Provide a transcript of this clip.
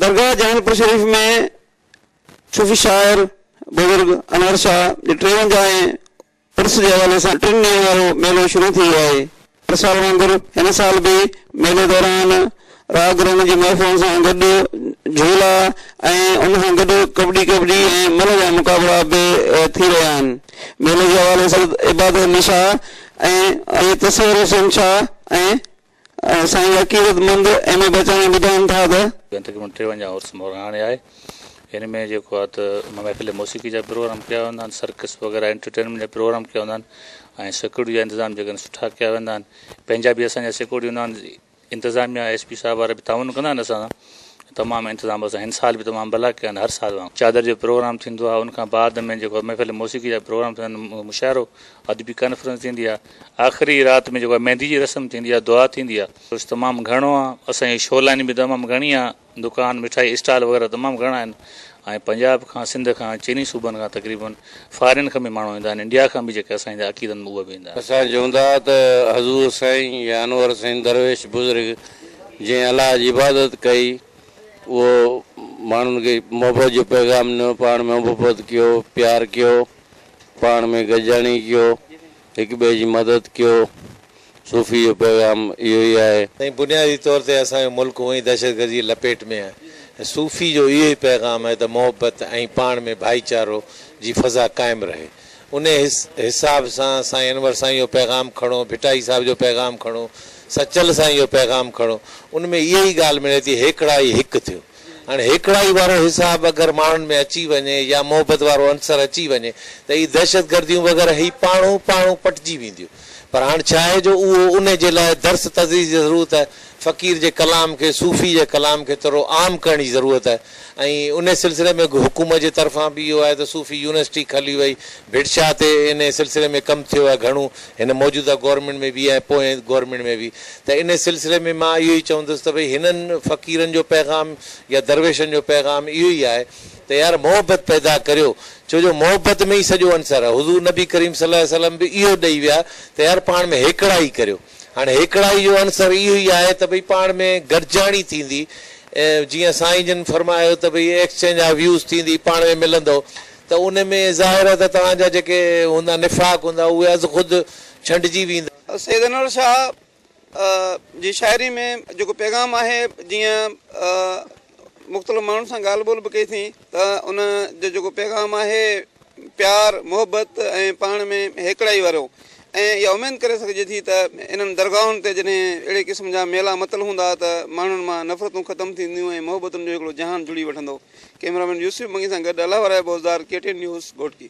दरगाह जहानपुर शरीफ में सूफ़ी शाइर बुजुर्ग अनवर शाह जे 53 उर्स जे हवाले सां 3 ॾींहं वारो मेलो शुरू थी वियो आहे। हर साल वांगुरु हिन साल भी मेले दौरान राग रंग जी महफ़िल सां गॾु झूला ऐं उन सां गॾु कबड्डी ऐं मल जा मुक़ाबला भी थी रहिया आहिनि। मेले जे हवाले सां इबादत निशा ऐं तस्वीर हुसैन शाह ऐं साईं अकीदतमंद एम बचाणी ॿुधाइनि था त तक़रीबन 53 उर्स हाणे आहे। हिन में जेको आहे त महफ़िल मौसीक़ी जा प्रोग्राम कया वेंदा आहिनि, सर्कस वग़ैरह एंटरटेनमेंट जा प्रोग्राम कया वेंदा आहिनि ऐं सिक्योरिटी जा इंतज़ाम जेके सुठा कया वेंदा आहिनि। पंहिंजा बि असांजा सिक्योरिटी हूंदा आहिनि, इंतज़ामिया SP साहब वारा बि ताउन कंदा आहिनि असां सां। तमामु इंतज़ाम असां हिन साल बि तमामु भला कया आहिनि। हर साल चादर जो प्रोग्राम थींदो आहे, उनखां बाद में जेको महफ़िल मौसीक़ी जा प्रोग्राम थींदा आहिनि, मुशाइरो अदबी कॉन्फ्रेंस थींदी आहे। आख़िरी राति में जेको आहे मेहंदी जी रस्म थींदी आहे, दुआ थींदी आहे। कुझु तमामु घणो आहे, असांजी शो लाइन बि तमामु घणी आहे, दुकान मिठाई स्टॉल वग़ैरह तमामु घणा आहिनि ऐं पंजाब खां सिंध खां चइनी सूबनि खां तक़रीबन फॉरेन खां बि माण्हू ईंदा आहिनि, इंडिया खां बि जेके असांजा अक़ीदनि में उहे बि ईंदा आहिनि। असां चवंदा त हज़ूर साईं या अनवर साईं दरवेश बुज़ुर्ग जंहिं अलाह जी इबादत कई उहो माण्हुनि खे मोहबत जो पैगाम ॾिनो, पाण में मोहबत कयो, प्यार कयो, पाण में गॾिजाणी कयो, हिक ॿिए जी मदद कयो। सूफ़ी जो पैगाम इहो ई आहे। बुनियादी तौर ते असांजो मुल्क उहो ई दहशतगर्दी लपेट में आहे। सूफ़ी जो इहो ई पैगाम आहे त मोहबत ऐं पाण में भाईचारो जी फ़ज़ा क़ाइमु रहे। उन हिसाब सां साईं अनवर साईं जो पैगाम खणो, भिटाई साहिब जो पैगाम खणो, सचल साईं जो पैगाम खणो। उन में इहा ई ॻाल्हि मिले थी, हिकिड़ाई हिकु थियो। हाणे हिकिड़ाई वारो हिसाब अगरि माण्हुनि में अची वञे या मोहबत वारो अंसर अची वञे त ही दहशतगर्दियूं वग़ैरह ही पाणू पटिजी वेंदियूं। पर हाणे छा आहे जो उहो उन जे लाइ दर्स तदरीस जी ज़रूरत आहे। फ़क़ीर जे कलाम खे, सूफ़ी जे कलाम खे थोरो आम करण जी ज़रूरत आहे ऐं उन सिलसिले में हुकूमत जे तरफ़ां बि इहो आहे त सूफ़ी यूनिवर्सिटी खली वई, भिटशा ते इन सिलसिले में कमु थियो आहे घणो, हिन मौजूदा गवर्नमेंट में बि ऐं पोइ गवर्नमेंट में बि। त इन सिलसिले में मां इहो ई चवंदुसि त भई हिननि फ़क़ीरनि जो पैगाम या दरवेशनि जो पैगाम इहो ई आहे त यार मोहबत पैदा करियो, छो जो मोहबत में ई सॼो अंसर आहे। हुज़ूर नबी करीम सल्लल्लाहु अलैहि वसल्लम बि इहो ॾेई विया त यार पाण में हिकिड़ाई करियो। हाणे हिकिड़ाई जो अंसर इहो ई आहे त भई पाण में गॾिजाणी थींदी। जीअं साईं जन फरमायो त भई एक्सचेंज ऑफ व्यूज़ थींदी, पाण में मिलंदो त उन में ज़ाहिर आहे त तव्हांजा जेके हूंदा निफ़ाक़ हूंदा उहे अज़ ख़ुदि छंडिजी वेंदा। सैयद अनवर शाह जी शाइरी में जेको पैगाम आहे, जीअं मुख़्तलिफ़ माण्हुनि सां ॻाल्हि ॿोल बि कई थी त उन जो जेको पैगाम आहे प्यार, मोहबत ऐं पाण में हिकिड़ाई वारो। ऐं इहा उमेदु करे सघिजे थी त इन्हनि दरगाहुनि ते जॾहिं अहिड़े क़िस्म जा मेला मतल हूंदा त माण्हुनि मां नफ़रतूं ख़तमु थींदियूं ऐं मोहबतुनि जो हिकिड़ो जहान जुड़ी वठंदो। कैमरामैन यूसुफ मंगी सां गॾु अलाह राय बोज़दार, KTN न्यूज़, घोटकी।